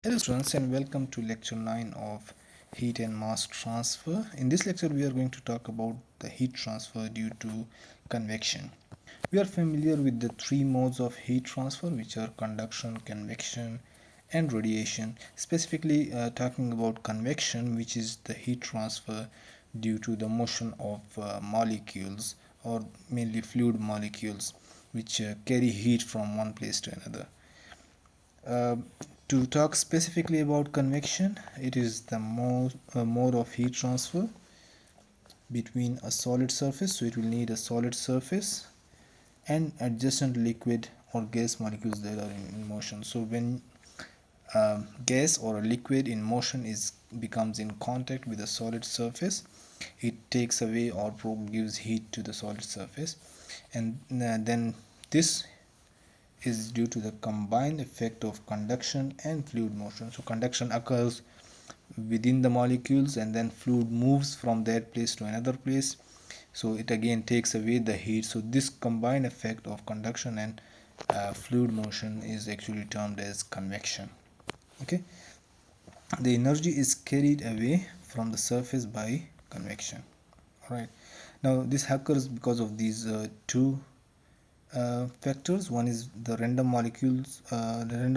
Hello students and welcome to lecture 9 of heat and mass transfer. In this lecture we are going to talk about the heat transfer due to convection. We are familiar with the three modes of heat transfer, which are conduction, convection and radiation. Specifically talking about convection, which is the heat transfer due to the motion of molecules, or mainly fluid molecules, which carry heat from one place to another. Uh, to talk specifically about convection, it is the mode of heat transfer between a solid surface, so it will need a solid surface and adjacent liquid or gas molecules that are in motion. So when gas or a liquid in motion becomes in contact with a solid surface, it takes away or gives heat to the solid surface, and then this is due to the combined effect of conduction and fluid motion. So conduction occurs within the molecules and then fluid moves from that place to another place, so it again takes away the heat. So this combined effect of conduction and fluid motion is actually termed as convection. Okay, the energy is carried away from the surface by convection. All right, now this occurs because of these two factors. One is the the random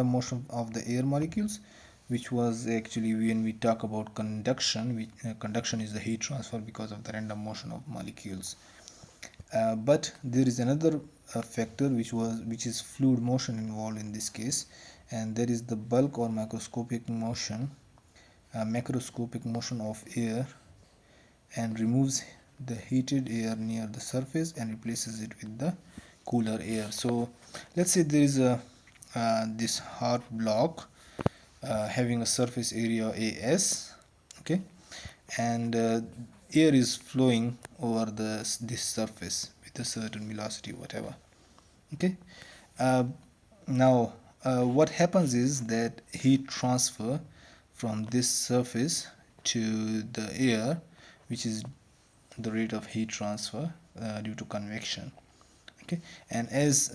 motion of the air molecules, which was actually when we talk about conduction. Conduction is the heat transfer because of the random motion of molecules. But there is another factor which is fluid motion involved in this case, and that is the bulk or macroscopic motion of air, and removes the heated air near the surface and replaces it with the cooler air. So let's say there is a this hot block having a surface area AS, okay, and air is flowing over this surface with a certain velocity, whatever. Okay, uh, now what happens is that heat transfer from this surface to the air, which is the rate of heat transfer due to convection. Okay, and as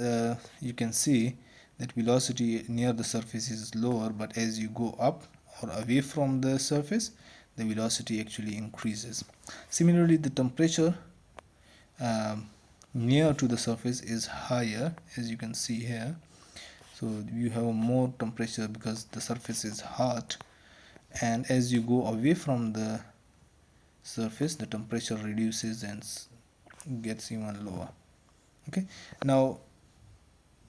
you can see that velocity near the surface is lower, but as you go up or away from the surface, the velocity actually increases. Similarly, the temperature um, near to the surface is higher, as you can see here. So you have a more temperature because the surface is hot, and as you go away from the surface, the temperature reduces and gets even lower. Okay, now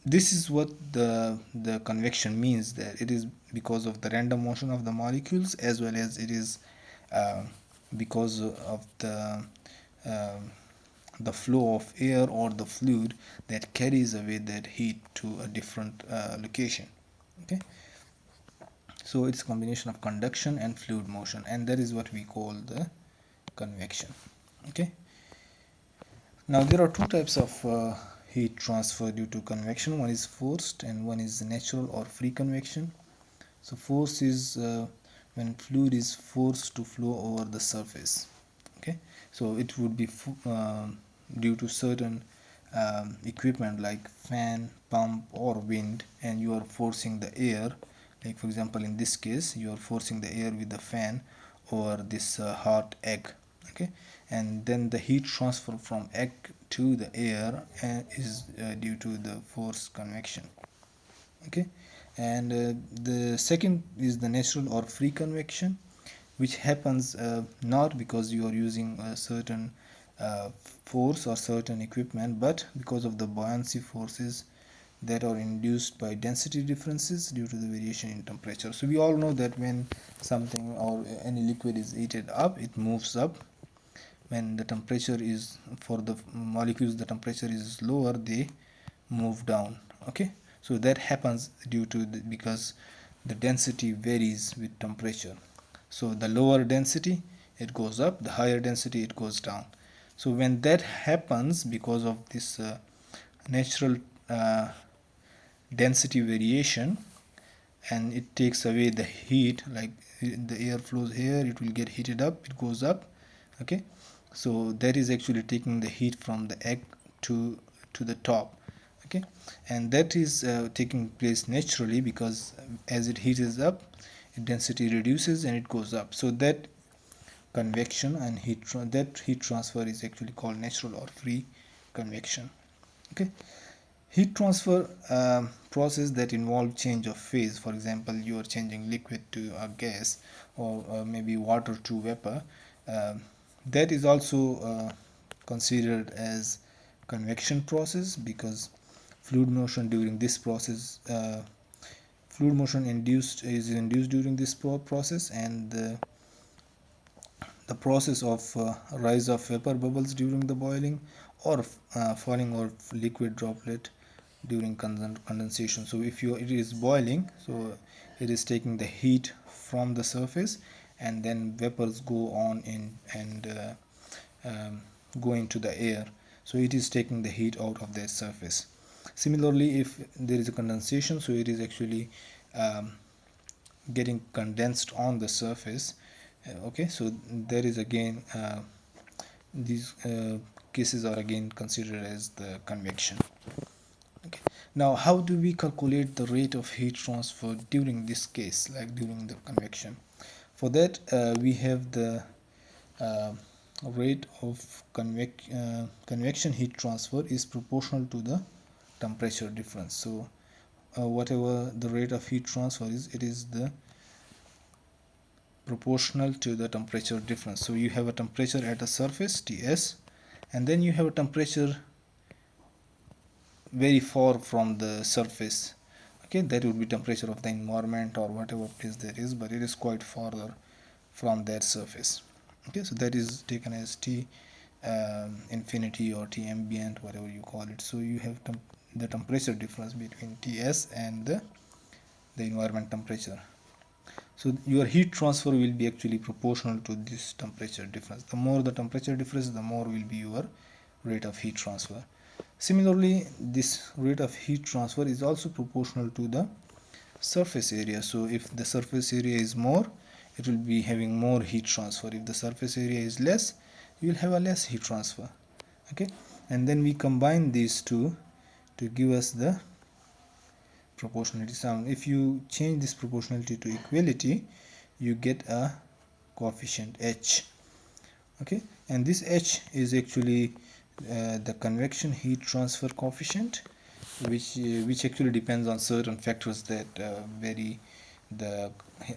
this is what the convection means, that it is because of the random motion of the molecules, as well as it is uh, because of um the flow of air or the fluid that carries away that heat to a different location. Okay, so it's a combination of conduction and fluid motion, and that is what we call the convection. Okay, now there are two types of heat transfer due to convection. One is forced and one is natural or free convection. So force is when fluid is forced to flow over the surface. Okay, so it would be due to certain equipment like fan, pump or wind, and you are forcing the air. Like for example, in this case you are forcing the air with the fan over this hot egg. Okay, and then the heat transfer from egg to the air is due to the force convection. Okay, and the second is the natural or free convection, which happens not because you are using a certain uh, force or certain equipment, but because of the buoyancy forces that are induced by density differences due to the variation in temperature. So we all know that when something or any liquid is heated up, it moves up. When the temperature is, for the molecules, the temperature is lower, they move down. Okay, so that happens due to because the density varies with temperature. So the lower density, it goes up, the higher density, it goes down. So when that happens because of this natural uh, density variation, and it takes away the heat, like the air flows here, it will get heated up, it goes up. Okay, so that is actually taking the heat from the egg to the top. okay, and that is taking place naturally because as it heats up, density reduces and it goes up. So that convection and that heat transfer is actually called natural or free convection. Okay, heat transfer process that involve change of phase. For example, you are changing liquid to a gas, or maybe water to vapor. That is also considered as convection process, because fluid motion during this process fluid motion induced during this process, and the process of rise of vapor bubbles during the boiling, or falling of liquid droplet during condensation. So if it is boiling, so it is taking the heat from the surface, and then vapors go on in and go into the air, so it is taking the heat out of the surface. Similarly, if there is a condensation, so it is actually getting condensed on the surface. Okay, so there is again these cases are again considered as the convection. Okay, now how do we calculate the rate of heat transfer during this case, like during the convection? For that, we have the uh, rate of convection heat transfer is proportional to the temperature difference. So whatever the rate of heat transfer is, it is the proportional to the temperature difference. So you have a temperature at the surface, Ts, and then you have a temperature very far from the surface. Okay, that would be temperature of the environment or whatever place there is, but it is quite farther from that surface. Okay, so that is taken as T infinity or T ambient, whatever you call it. So you have the temperature difference between Ts and the environment temperature. So your heat transfer will be actually proportional to this temperature difference. The more the temperature difference, the more will be your rate of heat transfer. Similarly, this rate of heat transfer is also proportional to the surface area. So if the surface area is more, it will be having more heat transfer. If the surface area is less, you will have a less heat transfer. Okay, and then we combine these two to give us the proportionality sum. If you change this proportionality to equality, you get a coefficient H. Okay, and this H is actually the convection heat transfer coefficient, which actually depends on certain factors that vary the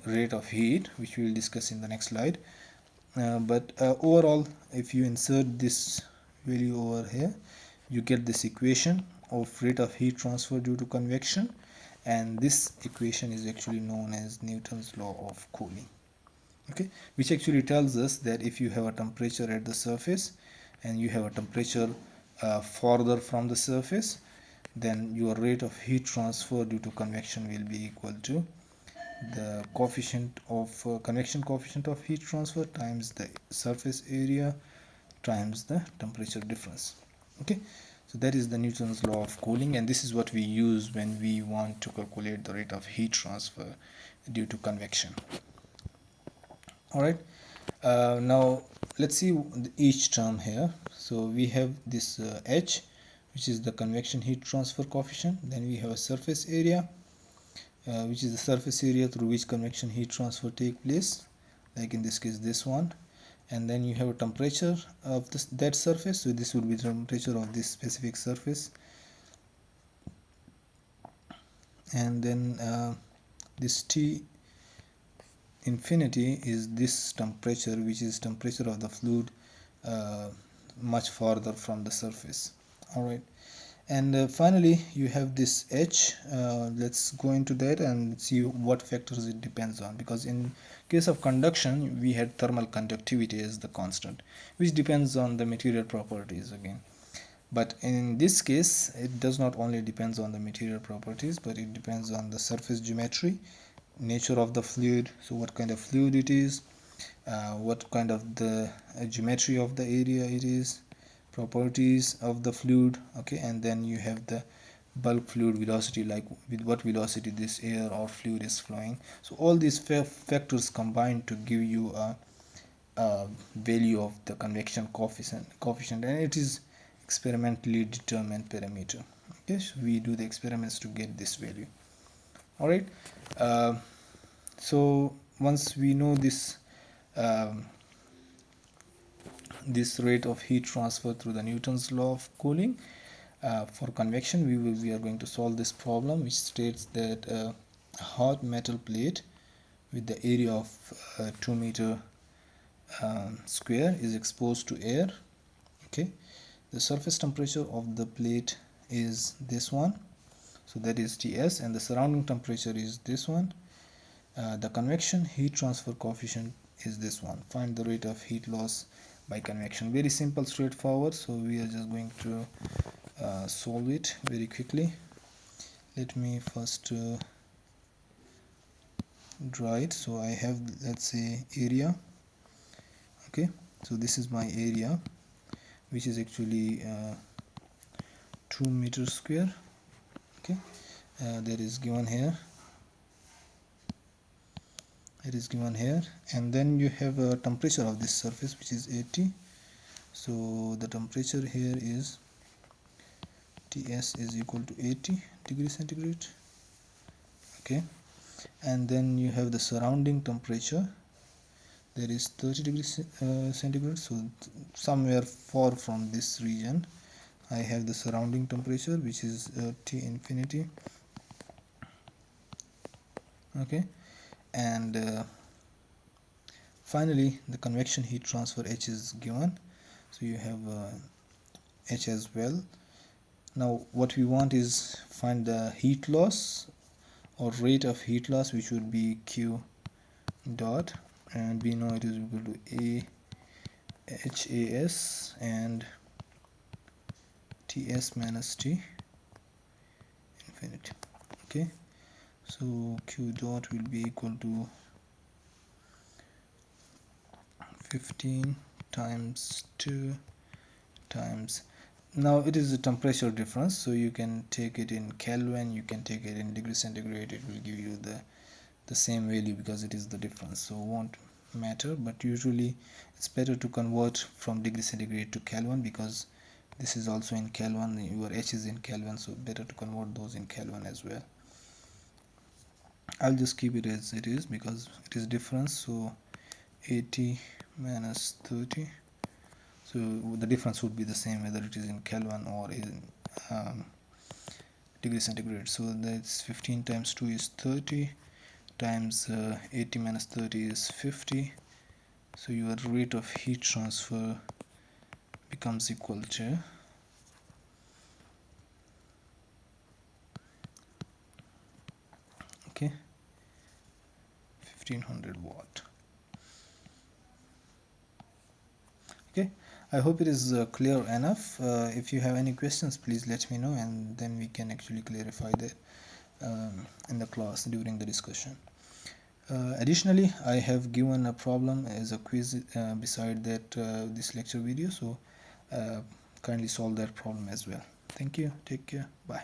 rate of heat, which we will discuss in the next slide. But overall, if you insert this value over here, you get this equation of rate of heat transfer due to convection, and this equation is actually known as Newton's law of cooling. Okay, which actually tells us that if you have a temperature at the surface and you have a temperature farther from the surface, then your rate of heat transfer due to convection will be equal to the coefficient of convection coefficient of heat transfer times the surface area times the temperature difference. Okay, so that is the Newton's law of cooling, and this is what we use when we want to calculate the rate of heat transfer due to convection. All right, now let's see each term here. So we have this H, which is the convection heat transfer coefficient. Then we have a surface area, which is the surface area through which convection heat transfer take place, like in this case this one. And then you have a temperature of that surface, so this would be the temperature of this specific surface. And then this T infinity is this temperature, which is temperature of the fluid much farther from the surface. All right, and finally you have this H. Let's go into that and see what factors it depends on, because in case of conduction we had thermal conductivity as the constant, which depends on the material properties again. But in this case, it does not only depends on the material properties, but it depends on the surface geometry, nature of the fluid, so what kind of fluid it is, what kind of the geometry of the area it is, properties of the fluid. Okay, and then you have the bulk fluid velocity, like with what velocity this air or fluid is flowing. So all these factors combine to give you a value of the convection coefficient, and it is experimentally determined parameter. Okay, so we do the experiments to get this value. All right, so once we know this this rate of heat transfer through the Newton's law of cooling, for convection we are going to solve this problem, which states that a hot metal plate with the area of 2 meter square is exposed to air. Okay, the surface temperature of the plate is this one, so that is Ts, and the surrounding temperature is this one. The convection heat transfer coefficient is this one. Find the rate of heat loss by convection. Very simple, straightforward. So we are just going to solve it very quickly. Let me first draw it. So I have, let's say, area. Okay, so this is my area, which is actually 2 meters square. Okay, that is given here. It is given here, and then you have a temperature of this surface, which is 80. So the temperature here is Ts is equal to 80 degrees centigrade. Okay, and then you have the surrounding temperature, that is 30 degrees centigrade. So somewhere far from this region I have the surrounding temperature, which is T infinity. Okay, and finally the convection heat transfer H is given, so you have H as well. Now what we want is find the heat loss or rate of heat loss, which would be Q dot, and we know it is equal to A HAS and Ts minus T infinity. Okay, so Q dot will be equal to 15 times 2 times, now it is a temperature difference, so you can take it in Kelvin, you can take it in degree centigrade, it will give you the same value because it is the difference, so won't matter. But usually it's better to convert from degree centigrade to Kelvin, because this is also in Kelvin, your H is in Kelvin, so better to convert those in Kelvin as well. I'll just keep it as it is because it is difference, so 80 minus 30, so the difference would be the same whether it is in Kelvin or in degree centigrade. So that's 15 times 2 is 30 times 80 minus 30 is 50, so your rate of heat transfer becomes equal to okay 1500 watt. Okay, I hope it is clear enough. If you have any questions, please let me know, and then we can actually clarify that in the class during the discussion. Additionally, I have given a problem as a quiz beside that this lecture video, so kindly solve that problem as well. Thank you, take care, bye.